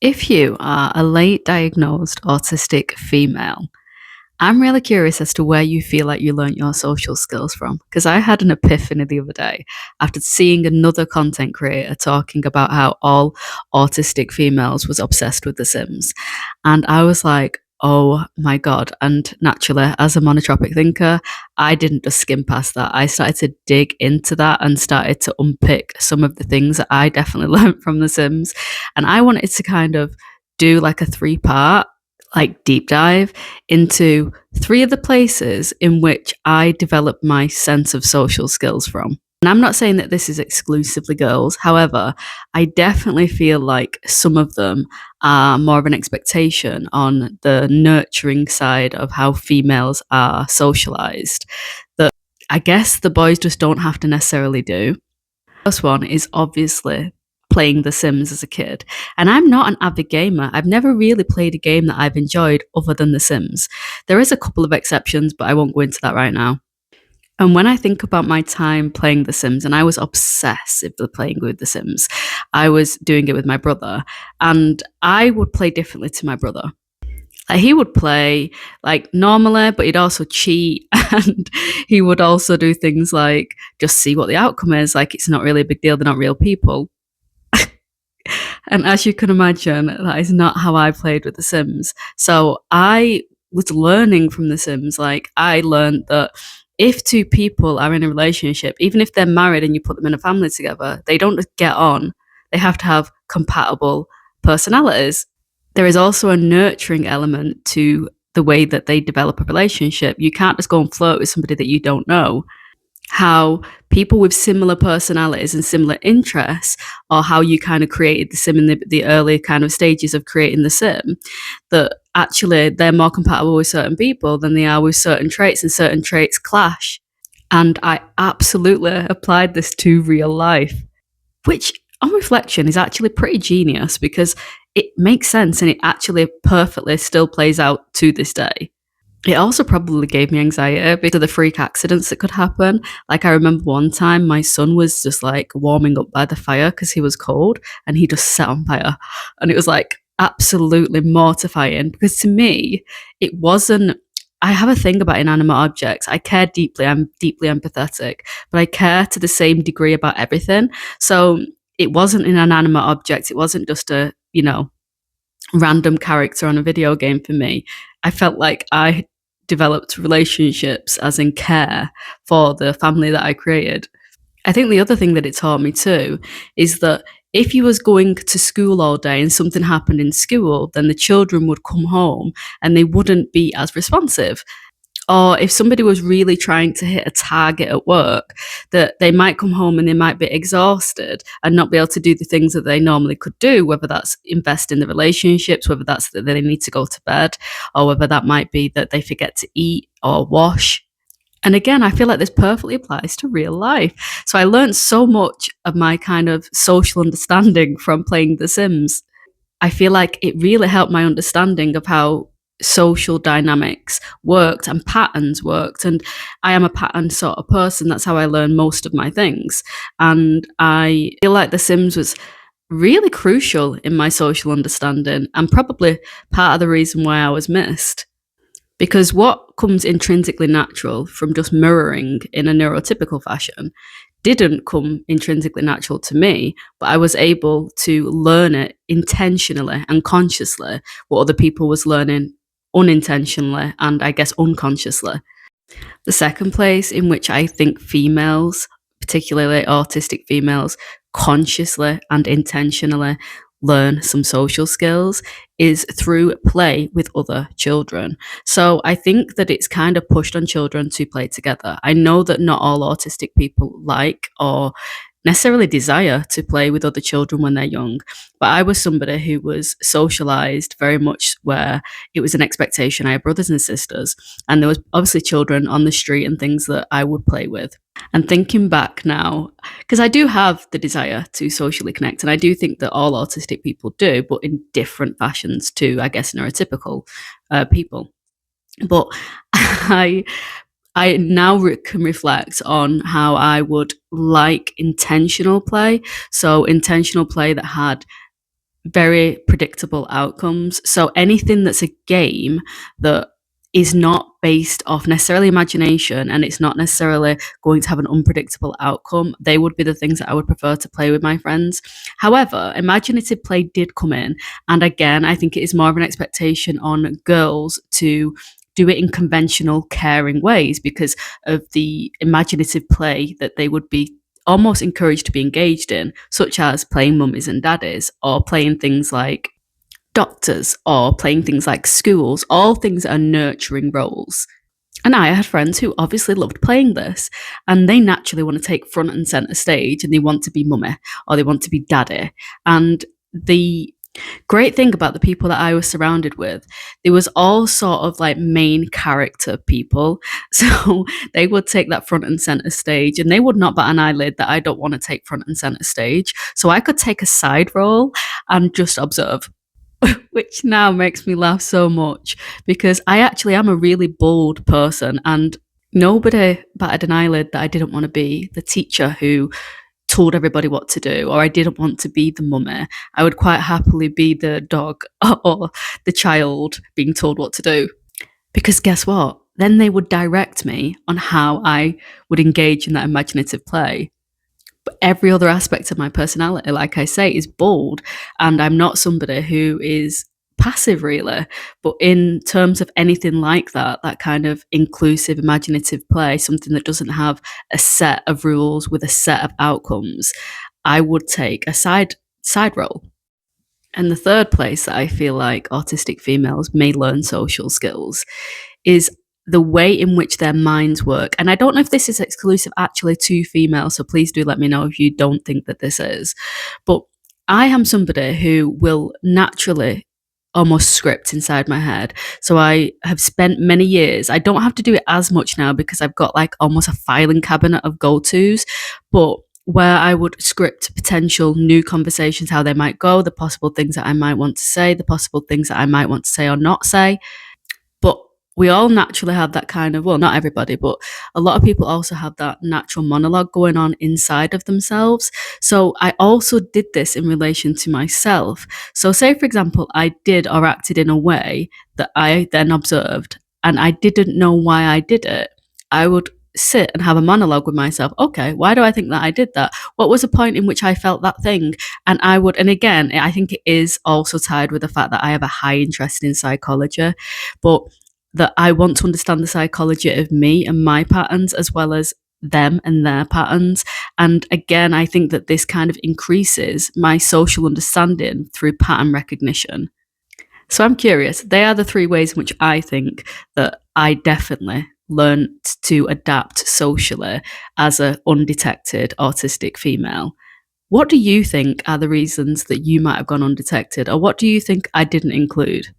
If you are a late diagnosed autistic female, I'm really curious as to where you feel like you learnt your social skills from. Because I had an epiphany the other day after seeing another content creator talking about how all autistic females was obsessed with The Sims. And I was like, oh my God. And naturally, as a monotropic thinker, I didn't just skim past that. I started to dig into that and started to unpick some of the things that I definitely learned from The Sims. And I wanted to kind of do like a three-part like deep dive into three of the places in which I developed my sense of social skills from. And I'm not saying that this is exclusively girls. However, I definitely feel like some of them are more of an expectation on the nurturing side of how females are socialized that I guess the boys just don't have to necessarily do. First one is obviously playing The Sims as a kid. And I'm not an avid gamer. I've never really played a game that I've enjoyed other than The Sims. There is a couple of exceptions, but I won't go into that right now. And when I think about my time playing The Sims, and I was obsessively playing with The Sims, I was doing it with my brother, and I would play differently to my brother. Like, he would play like normally, but he'd also cheat, and he would also do things like just see what the outcome is. Like, it's not really a big deal; they're not real people. And as you can imagine, that is not how I played with The Sims. So I was learning from The Sims. Like, I learned that if two people are in a relationship, even if they're married and you put them in a family together, they don't just get on. They have to have compatible personalities. There is also a nurturing element to the way that they develop a relationship. You can't just go and flirt with somebody that you don't know. How people with similar personalities and similar interests, or how you kind of created the sim in the early kind of stages of creating the sim, that actually they're more compatible with certain people than they are with certain traits, and certain traits clash. And I absolutely applied this to real life, which on reflection is actually pretty genius because it makes sense and it actually perfectly still plays out to this day. It also probably gave me anxiety because of the freak accidents that could happen. Like, I remember one time my son was just like warming up by the fire because he was cold and he just set on fire. And it was like absolutely mortifying because to me, it wasn't. I have a thing about inanimate objects. I care deeply. I'm deeply empathetic, but I care to the same degree about everything. So it wasn't an inanimate object. It wasn't just a, random character on a video game for me. I felt like I developed relationships, as in care, for the family that I created. I think the other thing that it taught me too is that if you was going to school all day and something happened in school, then the children would come home and they wouldn't be as responsive. Or if somebody was really trying to hit a target at work, that they might come home and they might be exhausted and not be able to do the things that they normally could do, whether that's invest in the relationships, whether that's that they need to go to bed, or whether that might be that they forget to eat or wash. And again, I feel like this perfectly applies to real life. So I learned so much of my kind of social understanding from playing The Sims. I feel like it really helped my understanding of how social dynamics worked and patterns worked. And I am a pattern sort of person. That's how I learn most of my things. And I feel like The Sims was really crucial in my social understanding and probably part of the reason why I was missed. Because what comes intrinsically natural from just mirroring in a neurotypical fashion didn't come intrinsically natural to me, but I was able to learn it intentionally and consciously, what other people was learning unintentionally and I guess unconsciously. The second place in which I think females, particularly autistic females, consciously and intentionally learn some social skills is through play with other children. So I think that it's kind of pushed on children to play together. I know that not all autistic people like or necessarily desire to play with other children when they're young. But I was somebody who was socialized very much where it was an expectation. I had brothers and sisters, and there was obviously children on the street and things that I would play with. And thinking back now, because I do have the desire to socially connect, and I do think that all autistic people do, but in different fashions to, I guess, neurotypical people. But I I now can reflect on how I would like intentional play. So intentional play that had very predictable outcomes. So anything that's a game that is not based off necessarily imagination and it's not necessarily going to have an unpredictable outcome, they would be the things that I would prefer to play with my friends. However, imaginative play did come in. And again, I think it is more of an expectation on girls to do it in conventional, caring ways because of the imaginative play that they would be almost encouraged to be engaged in, such as playing mummies and daddies, or playing things like doctors, or playing things like schools, all things that are nurturing roles. And I had friends who obviously loved playing this, and they naturally want to take front and center stage, and they want to be mummy or they want to be daddy. And the great thing about the people that I was surrounded with, they was all sort of like main character people. So they would take that front and center stage and they would not bat an eyelid that I don't want to take front and center stage. So I could take a side role and just observe. Which now makes me laugh so much because I actually am a really bold person and nobody batted an eyelid that I didn't want to be the teacher who told everybody what to do, or I didn't want to be the mummy. I would quite happily be the dog or the child being told what to do. Because guess what? Then they would direct me on how I would engage in that imaginative play. But every other aspect of my personality, like I say, is bold. And I'm not somebody who is passive, really. But in terms of anything like that, that kind of inclusive, imaginative play, something that doesn't have a set of rules with a set of outcomes, I would take a side role. And the third place that I feel like autistic females may learn social skills is the way in which their minds work. And I don't know if this is exclusive actually to females, so please do let me know if you don't think that this is. But I am somebody who will naturally almost script inside my head. So I have spent many years, I don't have to do it as much now because I've got like almost a filing cabinet of go tos, but where I would script potential new conversations, how they might go, the possible things that I might want to say, the possible things that I might want to say or not say. But we all naturally have that kind of, well, not everybody, but a lot of people also have that natural monologue going on inside of themselves. So I also did this in relation to myself. So, say, for example, I did or acted in a way that I then observed and I didn't know why I did it. I would sit and have a monologue with myself. Okay, why do I think that I did that? What was the point in which I felt that thing? And again, I think it is also tied with the fact that I have a high interest in psychology, but that I want to understand the psychology of me and my patterns as well as them and their patterns. And again, I think that this kind of increases my social understanding through pattern recognition. So I'm curious, they are the three ways in which I think that I definitely learned to adapt socially as a undetected autistic female. What do you think are the reasons that you might have gone undetected, or what do you think I didn't include?